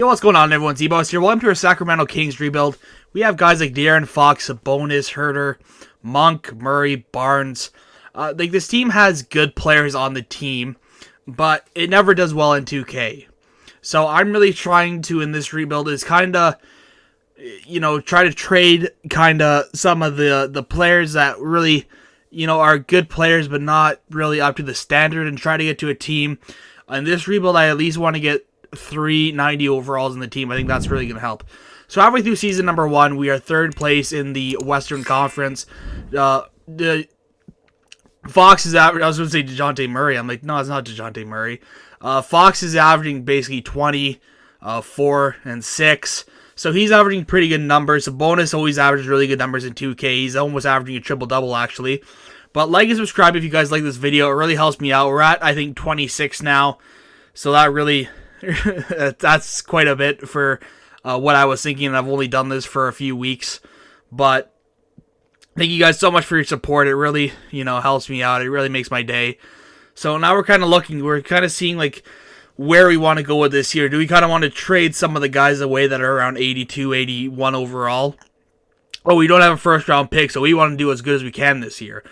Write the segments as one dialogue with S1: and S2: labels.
S1: Yo, what's going on, everyone? Z-Boss here. Welcome to our Sacramento Kings rebuild. We have guys like De'Aaron Fox, Sabonis, Herter, Monk, Murray, Barnes. This team has good players on the team, but it never does well in 2K. So I'm really trying to, in this rebuild, is kind of, try to trade kind of some of the players that really, are good players but not really up to the standard, and try to get to a team. In this rebuild, I at least want to get 390 overalls in the team. I think that's really going to help. So halfway through season number 1, we are third place in the Western Conference. The Fox is averaging, I was going to say DeJounte Murray. I'm like, no, it's not DeJounte Murray. Fox is averaging basically 20, 4, and 6. So he's averaging pretty good numbers. Sabonis always averages really good numbers in 2K. He's almost averaging a triple-double, actually. But like and subscribe if you guys like this video. It really helps me out. We're at, I think, 26 now. So that really... that's quite a bit for what I was thinking. I've only done this for a few weeks, but thank you guys so much for your support. It really, helps me out. It really makes my day. So now we're kind of looking, we're kind of seeing like where we want to go with this year. Do we kind of want to trade some of the guys away that are around 82, 81 overall? Oh, we don't have a first round pick, so we want to do as good as we can this year.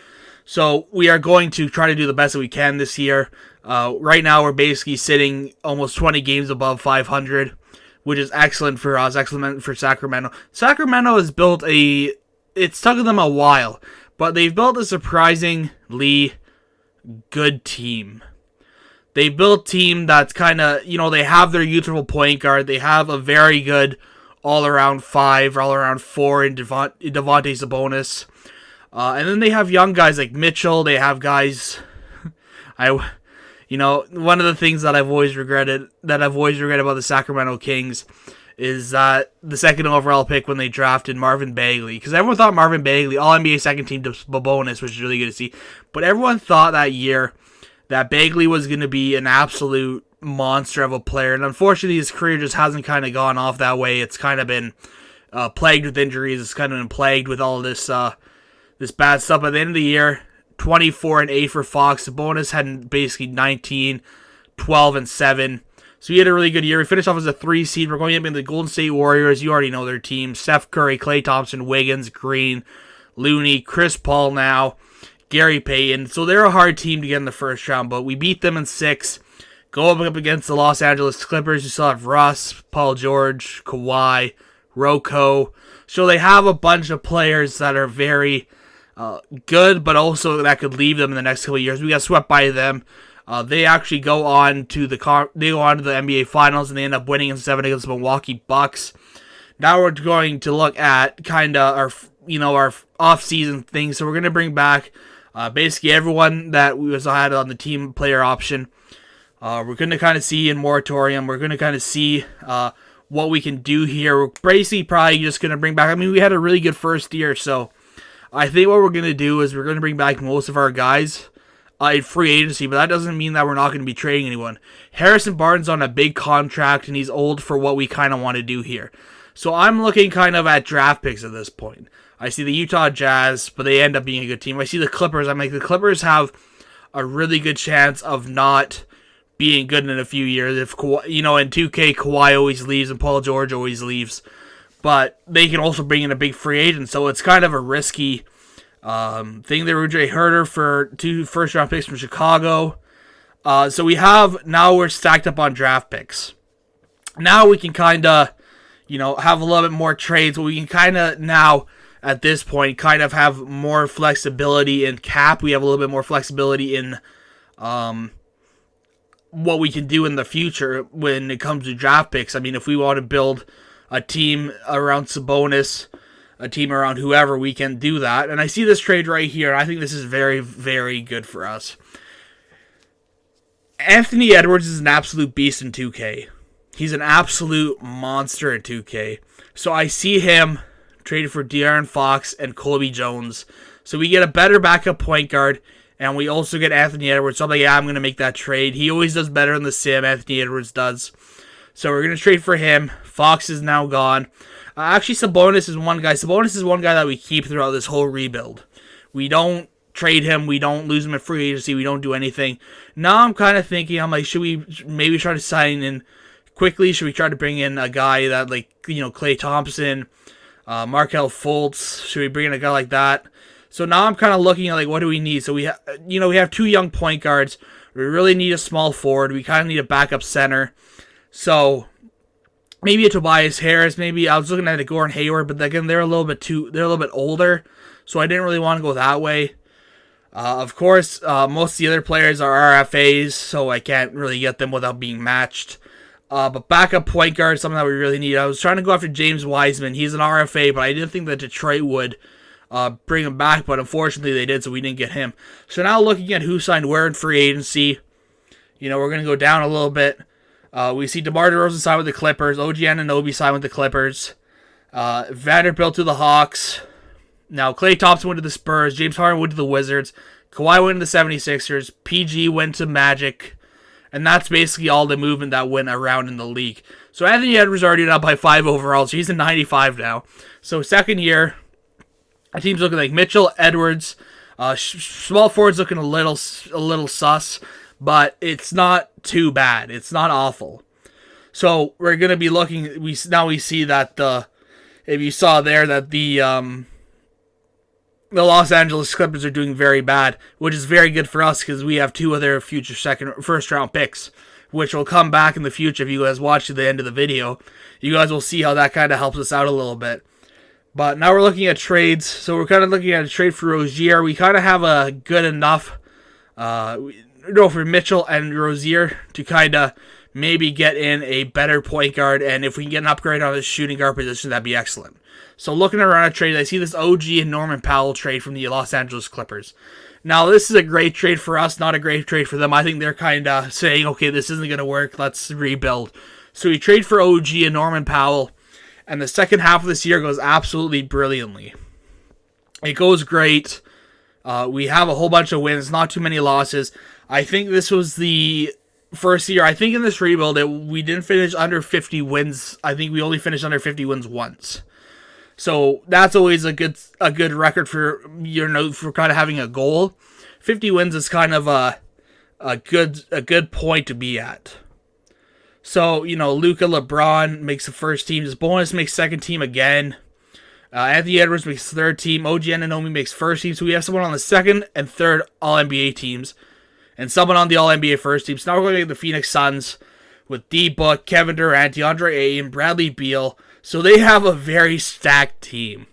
S1: So we are going to try to do the best that we can this year. Right now, we're basically sitting almost 20 games above 500, which is excellent for us, excellent for Sacramento. Sacramento has built it's taken them a while, but they've built a surprisingly good team. They've built a team that's kind of, they have their youthful point guard. They have a very good all-around 5, all-around 4 in Devontae Sabonis. And then they have young guys like Mitchell. They have guys... one of the things that I've always regretted about the Sacramento Kings is that the second overall pick when they drafted Marvin Bagley. Because everyone thought Marvin Bagley, All-NBA second team to Sabonis, which is really good to see. But everyone thought that year that Bagley was going to be an absolute monster of a player. And unfortunately, his career just hasn't kind of gone off that way. It's kind of been plagued with injuries. It's kind of been plagued with all this bad stuff. At the end of the year, 24 and 8 for Fox. Sabonis had basically 19, 12, and 7. So he had a really good year. We finished off as a 3 seed. We're going up in the Golden State Warriors. You already know their team. Steph Curry, Klay Thompson, Wiggins, Green, Looney, Chris Paul now, Gary Payton. So they're a hard team to get in the first round, but we beat them in 6. Go up against the Los Angeles Clippers. You still have Russ, Paul George, Kawhi, Rocco. So they have a bunch of players that are very... good, but also that could leave them in the next couple of years. We got swept by them. They actually go on to the NBA Finals, and they end up winning in 7 against the Milwaukee Bucks. Now we're going to look at kind of our off-season things. So we're going to bring back basically everyone that we had on the team player option. We're going to kind of see in moratorium. We're going to kind of see what we can do here. We're basically probably just going to bring back. We had a really good first year, so. I think what we're going to do is we're going to bring back most of our guys in free agency, but that doesn't mean that we're not going to be trading anyone. Harrison Barnes on a big contract, and he's old for what we kind of want to do here. So I'm looking kind of at draft picks at this point. I see the Utah Jazz, but they end up being a good team. I see the Clippers. I'm like, the Clippers have a really good chance of not being good in a few years. If in 2K, Kawhi always leaves and Paul George always leaves. But they can also bring in a big free agent, so it's kind of a risky thing. They were Jay Herter for 2 first-round picks from Chicago. So we're stacked up on draft picks. Now we can kind of, have a little bit more trades, but we can kind of now, at this point, kind of have more flexibility in cap. We have a little bit more flexibility in what we can do in the future when it comes to draft picks. If we want to build a team around Sabonis, a team around whoever, we can do that. And I see this trade right here. I think this is very, very good for us. Anthony Edwards is an absolute beast in 2K. He's an absolute monster in 2K. So I see him traded for De'Aaron Fox and Colby Jones. So we get a better backup point guard, and we also get Anthony Edwards. So I'm like, I'm going to make that trade. He always does better in the sim, Anthony Edwards does. So we're going to trade for him. Fox is now gone. Actually, Sabonis is one guy. Sabonis is one guy that we keep throughout this whole rebuild. We don't trade him. We don't lose him at free agency. We don't do anything. Now I'm kind of thinking, should we maybe try to sign in quickly? Should we try to bring in a guy that, like, Klay Thompson, Markelle Fultz? Should we bring in a guy like that? So now I'm kind of looking at, like, what do we need? So we have 2 young point guards. We really need a small forward. We kind of need a backup center. So maybe a Tobias Harris. Maybe I was looking at a Gordon Hayward, but again, they're a little bit older. So I didn't really want to go that way. Of course, most of the other players are RFAs, so I can't really get them without being matched. But backup point guard is something that we really need. I was trying to go after James Wiseman. He's an RFA, but I didn't think that Detroit would bring him back, but unfortunately they did, so we didn't get him. So now looking at who signed where in free agency, we're going to go down a little bit. We see DeMar DeRozan sign with the Clippers. OG Anunoby signed with the Clippers. Vanderbilt to the Hawks. Now, Klay Thompson went to the Spurs. James Harden went to the Wizards. Kawhi went to the 76ers. PG went to Magic. And that's basically all the movement that went around in the league. So Anthony Edwards already up by 5 overall, so he's a 95 now. So second year, our team's looking like Mitchell, Edwards. Small forward's looking a little sus, but it's not too bad. It's not awful. So we're going to be looking, we see that if you saw there that the Los Angeles Clippers are doing very bad, which is very good for us because we have 2 other future first round picks, which will come back in the future. If you guys watch to the end of the video, you guys will see how that kind of helps us out a little bit. But now we're looking at trades. So we're kind of looking at a trade for Rozier. We kind of have a good enough for Mitchell and Rozier to kind of maybe get in a better point guard, and if we can get an upgrade on the shooting guard position, that'd be excellent. So looking around a trade, I see this OG and Norman Powell trade from the Los Angeles Clippers. Now, this is a great trade for us, not a great trade for them. I think they're kind of saying, okay, this isn't going to work, let's rebuild. So we trade for OG and Norman Powell, and the second half of this year goes absolutely brilliantly. It goes great. We have a whole bunch of wins, not too many losses. I think this was the first year. I think in this rebuild, we didn't finish under 50 wins. I think we only finished under 50 wins once. So that's always a good record for for kind of having a goal. 50 wins is kind of a good point to be at. So Luka, LeBron makes the first team. His bonus makes second team again. Anthony Edwards makes third team. OG Anunoby makes first team. So we have someone on the second and third All-NBA teams, and someone on the All-NBA first team. So now we're going to get the Phoenix Suns with D-Book, Kevin Durant, DeAndre Ayton, Bradley Beal. So they have a very stacked team.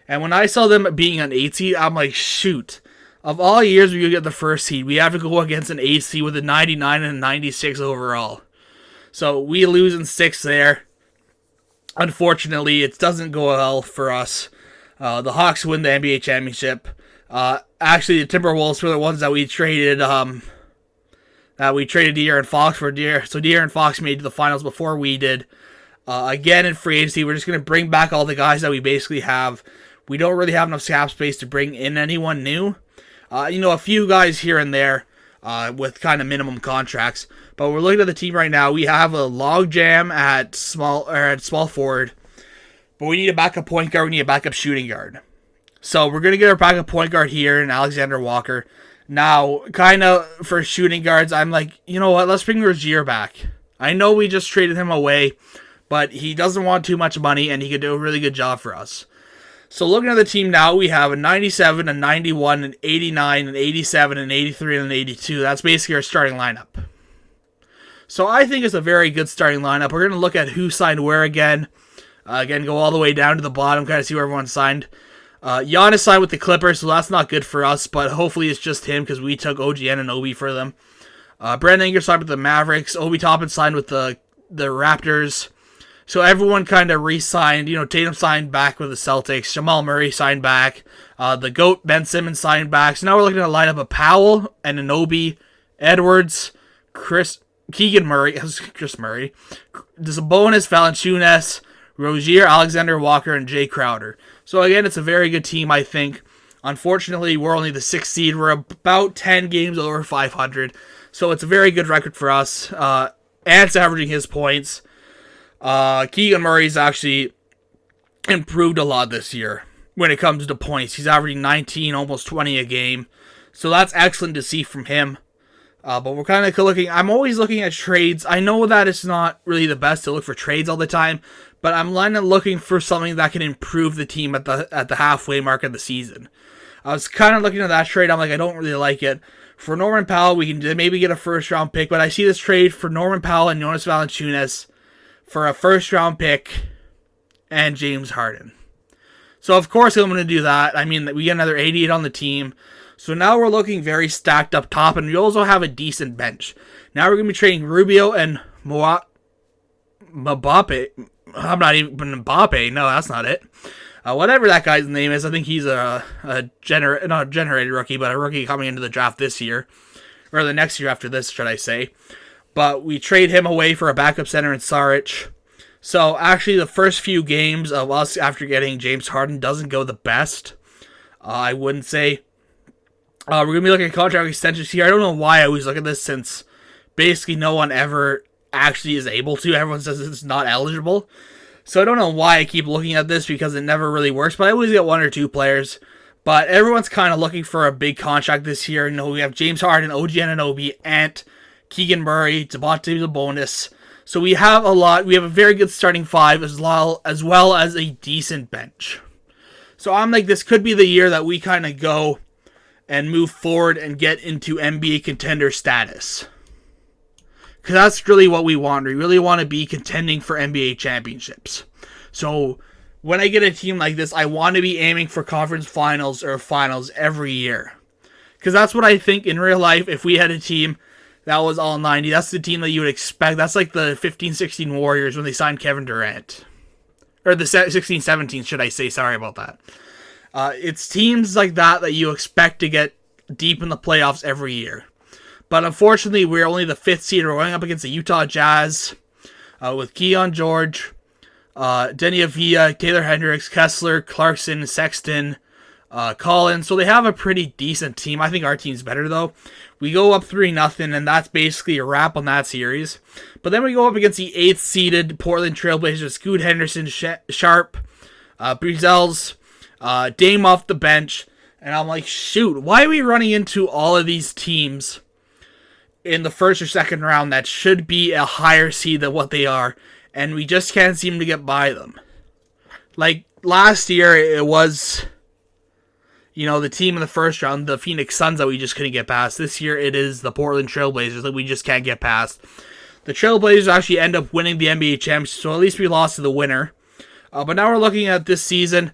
S1: And when I saw them being an 8 seed, I'm like, shoot. Of all years we could get the first seed, we have to go against an 8 seed with a 99 and a 96 overall. So we lose in 6 there. Unfortunately, it doesn't go well for us. The Hawks win the NBA championship. Actually, the Timberwolves were the ones that we traded De'Aaron Fox for. So De'Aaron Fox made it to the finals before we did. Again, in free agency, we're just going to bring back all the guys that we basically have. We don't really have enough cap space to bring in anyone new. A few guys here and there with kind of minimum contracts. But we're looking at the team right now. We have a logjam at small forward. But we need a backup point guard. We need a backup shooting guard. So we're going to get our backup point guard here in Alexander Walker. Now, kind of for shooting guards, I'm like, you know what? Let's bring Rozier back. I know we just traded him away, but he doesn't want too much money, and he could do a really good job for us. So looking at the team now, we have a 97, a 91, an 89, an 87, an 83, and an 82. That's basically our starting lineup. So I think it's a very good starting lineup. We're going to look at who signed where again. Go all the way down to the bottom, kind of see where everyone signed. Giannis signed with the Clippers, so that's not good for us, but hopefully it's just him because we took OG Anunoby for them. Brandon Ingram signed with the Mavericks. Obi Toppin signed with the Raptors. So everyone kind of re-signed. Tatum signed back with the Celtics. Jamal Murray signed back. The GOAT, Ben Simmons, signed back. So now we're looking at a lineup of Powell, Anunoby, Edwards, Keegan Murray, Chris Murray, Sabonis, Valanciunas, Rozier, Alexander Walker, and Jay Crowder. So again, it's a very good team, I think. Unfortunately, we're only the 6th seed. We're about 10 games over 500. So it's a very good record for us. Ant's averaging his points. Keegan Murray's actually improved a lot this year when it comes to points. He's averaging 19, almost 20 a game. So that's excellent to see from him. But we're kind of looking. I'm always looking at trades. I know that it's not really the best to look for trades all the time, but I'm looking for something that can improve the team at the halfway mark of the season. I was kind of looking at that trade. I'm like, I don't really like it. For Norman Powell, we can maybe get a first round pick, but I see this trade for Norman Powell and Jonas Valanciunas for a first round pick and James Harden. So of course I'm going to do that. I mean, we get another 88 on the team. So now we're looking very stacked up top, and we also have a decent bench. Now we're going to be trading Rubio and Mbappe. I'm not even Mbappe. No, that's not it. Whatever that guy's name is, I think he's not a generated rookie, but a rookie coming into the draft this year. Or the next year after this, should I say. But we trade him away for a backup center in Saric. So actually the first few games of us after getting James Harden doesn't go the best. I wouldn't say. We're going to be looking at contract extensions here. I don't know why I always look at this, since basically no one ever actually is able to. Everyone says it's not eligible. So I don't know why I keep looking at this, because it never really works. But I always get one or two players. But everyone's kind of looking for a big contract this year. You know, we have James Harden, OG Anunoby, Ant, Keegan Murray, Demonte Sabonis. So we have a lot. We have a very good starting five as well as a decent bench. So I'm like, this could be the year that we kind of go and move forward and get into NBA contender status. Because that's really what we want. We really want to be contending for NBA championships. So when I get a team like this, I want to be aiming for conference finals or finals every year. Because that's what I think in real life. If we had a team that was all 90, that's the team that you would expect. That's like the 15-16 Warriors when they signed Kevin Durant. Or the 16-17, should I say. Sorry about that. It's teams like that you expect to get deep in the playoffs every year. But unfortunately, we're only the 5th seed. We're going up against the Utah Jazz with Keon George, Denny Avila, Taylor Hendricks, Kessler, Clarkson, Sexton, Collins. So they have a pretty decent team. I think our team's better, though. We go up 3-0, and that's basically a wrap on that series. But then we go up against the 8th seeded Portland Trailblazers, Scoot Henderson, Sharp, Breezels, Dame off the bench. And I'm like, shoot, why are we running into all of these teams in the first or second round that should be a higher seed than what they are, and we just can't seem to get by them? Like, last year, it was, the team in the first round, the Phoenix Suns, that we just couldn't get past. This year, it is the Portland Trailblazers that we just can't get past. The Trailblazers actually end up winning the NBA championship, so at least we lost to the winner. But now we're looking at this season.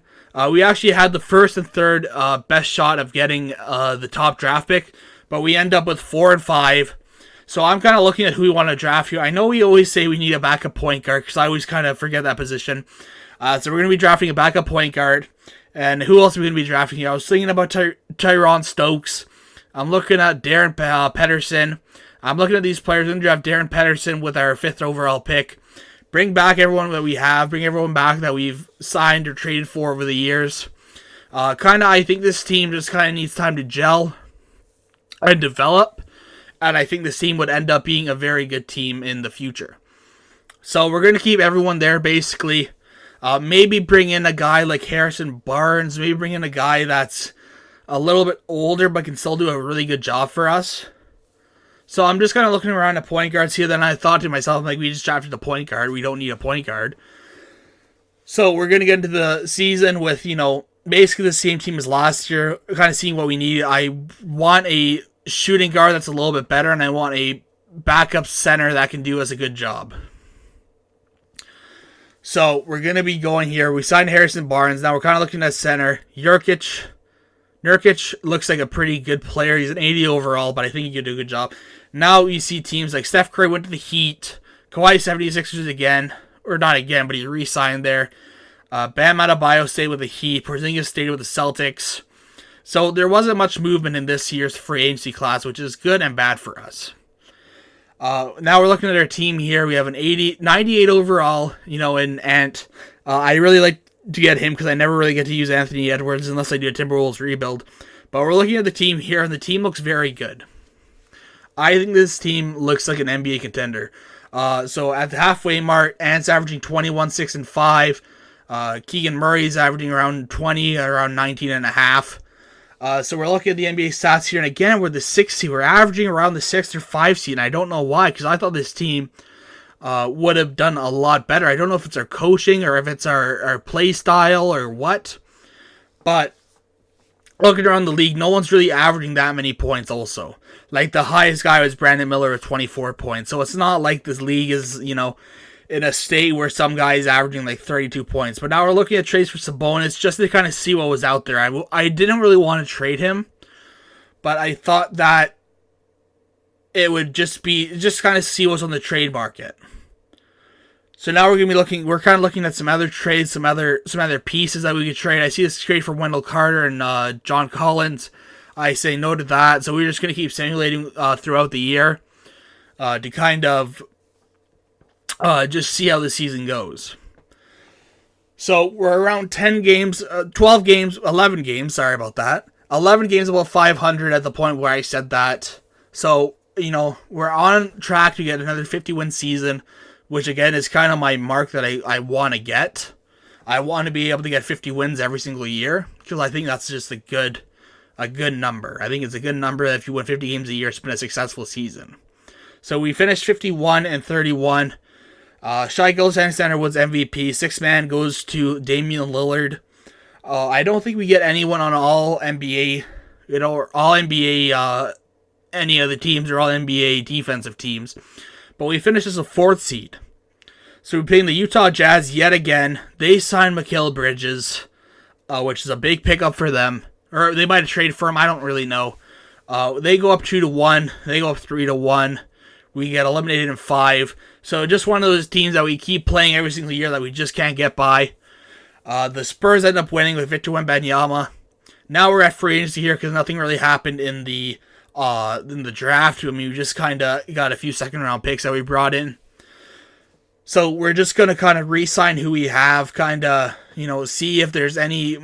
S1: We actually had the first and third best shot of getting the top draft pick, but we end up with 4 and 5. So I'm kind of looking at who we want to draft here. I know we always say we need a backup point guard, because I always kind of forget that position. So we're going to be drafting a backup point guard. And who else are we going to be drafting here? I was thinking about Tyron Stokes. I'm looking at Darren Pedersen. I'm looking at these players. We're going to draft Darren Pedersen with our 5th overall pick. Bring back everyone that we have. Bring everyone back that we've signed or traded for over the years. I think this team just kind of needs time to gel and develop. And I think this team would end up being a very good team in the future. So we're going to keep everyone there, basically. Maybe bring in a guy like Harrison Barnes. Maybe bring in a guy that's a little bit older but can still do a really good job for us. So I'm just kind of looking around at point guards here. Then I thought to myself, like, we just drafted a point guard. We don't need a point guard. So we're going to get into the season with, basically the same team as last year. Kind of seeing what we need. I want a shooting guard that's a little bit better, and I want a backup center that can do us a good job. So we're going to be going here. We signed Harrison Barnes. Now we're kind of looking at center. Nurkic looks like a pretty good player. He's an 80 overall, but I think he could do a good job. Now you see teams like Steph Curry went to the Heat. Kawhi 76ers again. Or not again, but he re-signed there. Bam Adebayo stayed with the Heat. Porzingis stayed with the Celtics. So there wasn't much movement in this year's free agency class, which is good and bad for us. Now we're looking at our team here. We have an 98 overall, in Ant. I really like to get him because I never really get to use Anthony Edwards unless I do a Timberwolves rebuild. But we're looking at the team here, and the team looks very good. I think this team looks like an NBA contender. So at the halfway mark, Ant's averaging 21, 6, and 5. Keegan Murray's averaging around 20, around 19 and a half. So we're looking at the NBA stats here, and again, we're the 6th seed. We're averaging around the 6th or 5th seed, and I don't know why, because I thought this team would have done a lot better. I don't know if it's our coaching or if it's our play style or what, but looking around the league, no one's really averaging that many points also. Like, the highest guy was Brandon Miller with 24 points, so it's not like this league is, in a state where some guy is averaging like 32 points. But now we're looking at trades for Sabonis just to kind of see what was out there. I didn't really want to trade him, but I thought that it would just kind of see what's on the trade market. So now we're kind of looking at some other trades, some other pieces that we could trade. I see this trade for Wendell Carter and John Collins. I say no to that. So we're just going to keep simulating throughout the year to kind of just see how the season goes. So we're around 10 games, 12 games, 11 games, sorry about that. 11 games above 500 at the point where I said that. So, we're on track to get another 50-win season, which again is kind of my mark that I want to get. I want to be able to get 50 wins every single year, because I think that's just a good number. I think it's a good number that if you win 50 games a year, it's been a successful season. So we finished 51-31. Shai Gilgeous-Alexander was MVP. Sixth man goes to Damian Lillard. I don't think we get anyone on all NBA, or all NBA, any of the teams, or all NBA defensive teams. But we finished as a 4th seed. So we're playing the Utah Jazz yet again. They signed Mikal Bridges, which is a big pickup for them. Or they might have traded for him, I don't really know. They go up 2-1. They go up 3-1. We get eliminated in 5. So just one of those teams that we keep playing every single year that we just can't get by. The Spurs end up winning with Victor Wembanyama. Now we're at free agency here because nothing really happened in the draft. I mean, we just kind of got a few second round picks that we brought in. So we're just going to kind of re-sign who we have, kind of, see if there's any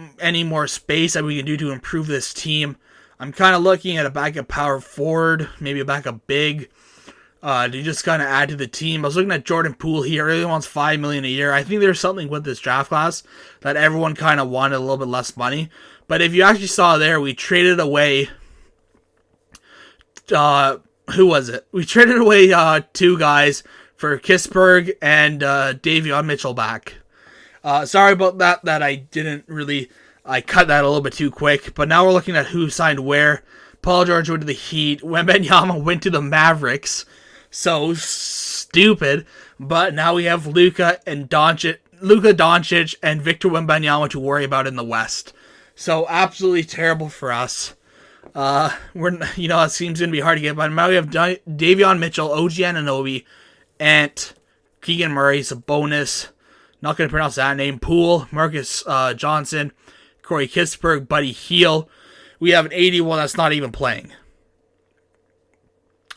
S1: more space that we can do to improve this team. I'm kind of looking at a backup power forward, maybe a backup big, to just kind of add to the team. I was looking at Jordan Poole. He really wants $5 million a year. I think there's something with this draft class that everyone kind of wanted a little bit less money. But if you actually saw there, we traded away, who was it? We traded away 2 guys for Kispert and Davion Mitchell back. Sorry about that I cut that a little bit too quick. But now we're looking at who signed where. Paul George went to the Heat. Wembanyama went to the Mavericks. So stupid. But now we have Luka Doncic and Victor Wembanyama to worry about in the West. So absolutely terrible for us. It seems going to be hard to get by. Now we have Davion Mitchell, OG Anunoby, Ant, Keegan Murray, Sabonis, not going to pronounce that name, Poole, Marcus Johnson, Corey Kispert, Buddy Hield. We have an 81 that's not even playing.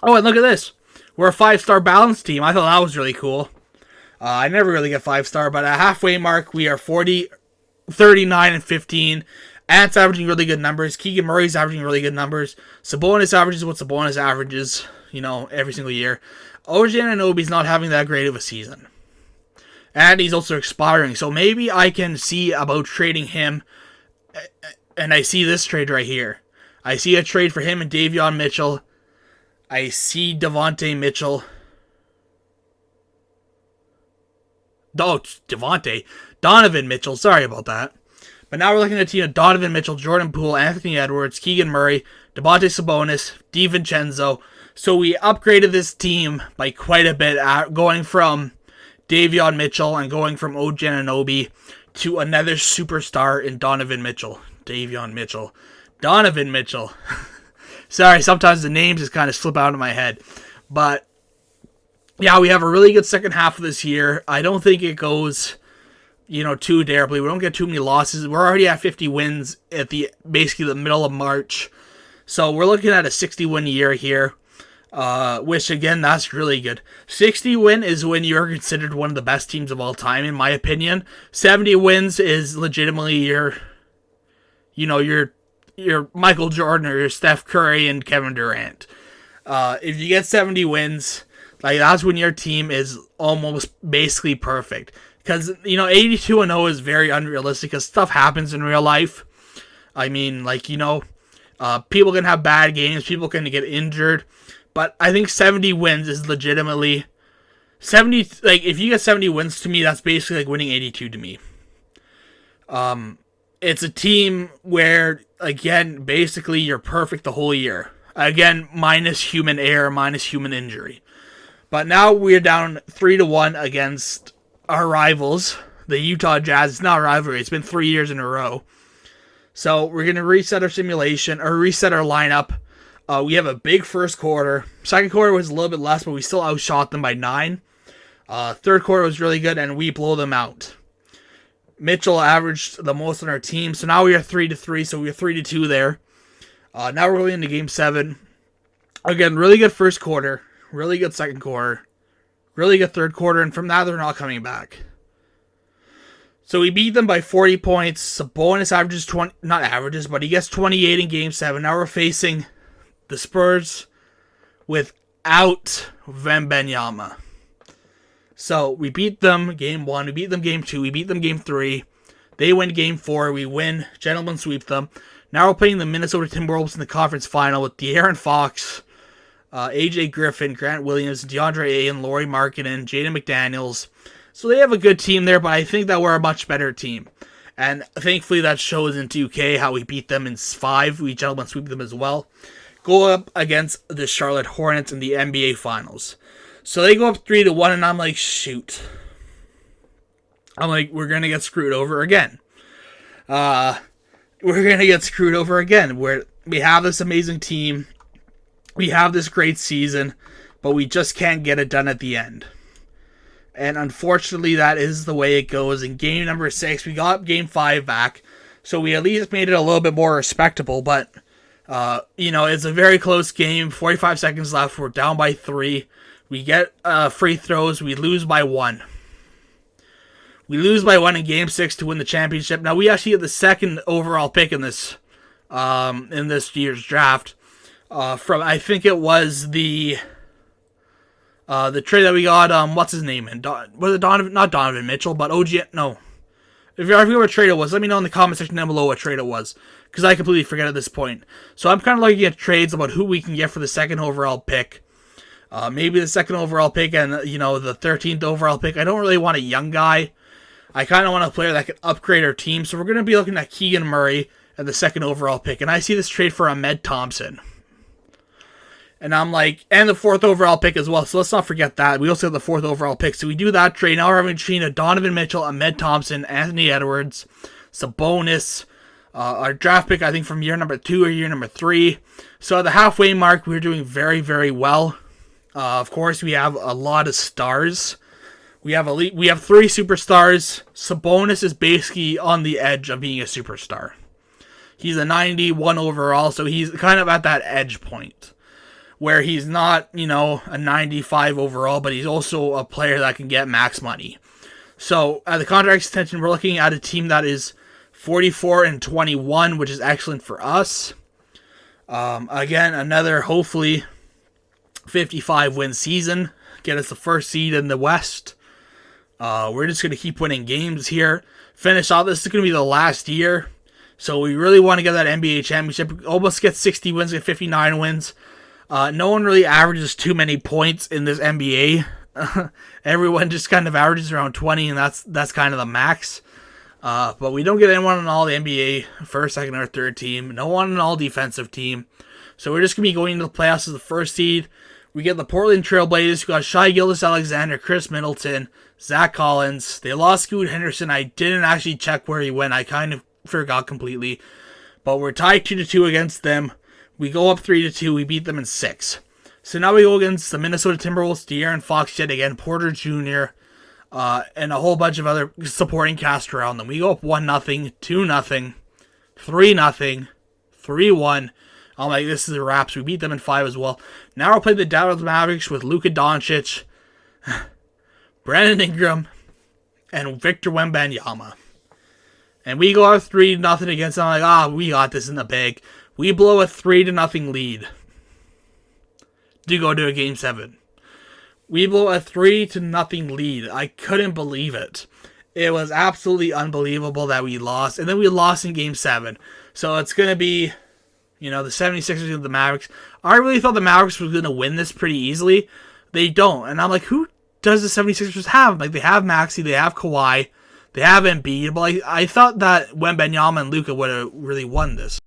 S1: Oh, and look at this. We're a 5-star balance team. I thought that was really cool. I never really get 5-star, but at halfway mark, we are 39-15. Ant's averaging really good numbers. Keegan Murray's averaging really good numbers. Sabonis averages what Sabonis averages, every single year. OG Anunoby's not having that great of a season. And he's also expiring. So maybe I can see about trading him. And I see this trade right here. I see a trade for him and Davion Mitchell. I see Devontae Mitchell. Donovan Mitchell. Sorry about that. But now we're looking at a team of Donovan Mitchell, Jordan Poole, Anthony Edwards, Keegan Murray, Domantas Sabonis, DiVincenzo. So we upgraded this team by quite a bit, going from Davion Mitchell and going from OG Anunoby to another superstar in Donovan Mitchell. Donovan Mitchell. Sorry, sometimes the names just kind of slip out of my head. But, yeah, we have a really good second half of this year. I don't think it goes, too terribly. We don't get too many losses. We're already at 50 wins at basically the middle of March. So we're looking at a 60-win year here. Which, again, that's really good. 60 win is when you're considered one of the best teams of all time, in my opinion. 70 wins is legitimately your Michael Jordan or your Steph Curry and Kevin Durant. If you get 70 wins, that's when your team is almost basically perfect. Because, 82-0 is very unrealistic because stuff happens in real life. I mean, People can have bad games. People can get injured. But I think 70 wins is legitimately 70. Like, if you get 70 wins, to me, that's basically like winning 82 to me. It's a team where, again, basically you're perfect the whole year. Again, minus human error, minus human injury. But now we're down 3-1 against our rivals, the Utah Jazz. It's not a rivalry. It's been 3 years in a row. So we're going to reset our simulation, or reset our lineup. We have a big first quarter. Second quarter was a little bit less, but we still outshot them by 9. Third quarter was really good, and we blow them out. Mitchell averaged the most on our team, so now we are 3-3, so we are 3-2 there. Now we're going into Game 7. Again, really good first quarter, really good second quarter, really good third quarter, and from that, they're not coming back. So we beat them by 40 points. Sabonis averages 20, not averages, but he gets 28 in Game 7. Now we're facing the Spurs without Wembanyama. So we beat them Game 1, we beat them Game 2, we beat them Game 3. They win Game 4, we win, gentlemen sweep them. Now we're playing the Minnesota Timberwolves in the conference final with De'Aaron Fox, AJ Griffin, Grant Williams, DeAndre Ayton, Lauri Markkanen, Jaden McDaniels. So they have a good team there, but I think that we're a much better team. And thankfully that shows in 2K how we beat them in 5. We gentlemen sweep them as well. Go up against the Charlotte Hornets in the NBA Finals. So they go up 3-1, and I'm like, shoot. I'm like, we're going to get screwed over again. We're going to get screwed over again. We have this amazing team. We have this great season, but we just can't get it done at the end. And unfortunately, that is the way it goes. In game number 6, we got game 5 back, so we at least made it a little bit more respectable, but, it's a very close game. 45 seconds left. We're down by 3. We get free throws. We lose by 1. We lose by 1 in Game 6 to win the championship. Now, we actually get the second overall pick in this year's draft. From, I think it was the trade that we got, what's his name? Was it Donovan? Not Donovan Mitchell, but OG. No. If you forget what trade it was, let me know in the comment section down below what trade it was, because I completely forget at this point. So I'm kind of looking at trades about who we can get for the second overall pick. Maybe the second overall pick and, the 13th overall pick. I don't really want a young guy. I kind of want a player that can upgrade our team. So we're going to be looking at Keegan Murray at the second overall pick. And I see this trade for Ahmed Thompson. And I'm like, and the 4th overall pick as well. So let's not forget that. We also have the 4th overall pick. So we do that trade. Now we're having Trina, Donovan Mitchell, Ahmed Thompson, Anthony Edwards, Sabonis. Our draft pick, I think, from year number 2 or year number 3. So at the halfway mark, we're doing very, very well. Of course, we have a lot of stars. We have 3 superstars. Sabonis is basically on the edge of being a superstar. He's a 91 overall, so he's kind of at that edge point where he's not, a 95 overall, but he's also a player that can get max money. So at the contract extension, we're looking at a team that is 44-21, which is excellent for us. Again, another hopefully 55-win season. Get us the first seed in the West. We're just going to keep winning games here. Finish off. This is going to be the last year. So we really want to get that NBA championship. Almost get 60 wins, get 59 wins. No one really averages too many points in this NBA. Everyone just kind of averages around 20, and that's kind of the max. But we don't get anyone on all the NBA first, second, or third team. No one on all defensive team. So we're just going to be going into the playoffs as the first seed. We get the Portland Trailblazers. We got Shai Gilgeous-Alexander, Chris Middleton, Zach Collins. They lost Scoot Henderson. I didn't actually check where he went. I kind of forgot completely. But we're tied 2-2 against them. We go up 3-2. We beat them in 6. So now we go against the Minnesota Timberwolves, De'Aaron Fox yet again, Porter Jr., and a whole bunch of other supporting cast around them. We go up 1-0, 2-0, 3-0, 3-1. I'm like, this is the wraps. We beat them in 5 as well. Now we'll play the Dallas Mavericks with Luka Doncic, Brandon Ingram, and Victor Wembanyama. And we go out 3-0 against them. I'm like, we got this in the bag. We blow a 3-0 lead to go to a Game 7. We blow a 3-0 lead. I couldn't believe it. It was absolutely unbelievable that we lost. And then we lost in Game 7. So it's going to be You know, the 76ers and the Mavericks. I really thought the Mavericks were going to win this pretty easily. They don't. And I'm like, who does the 76ers have? Like, they have Maxey, they have Kawhi, they have Embiid. But I thought that Wembanyama and Luka would have really won this.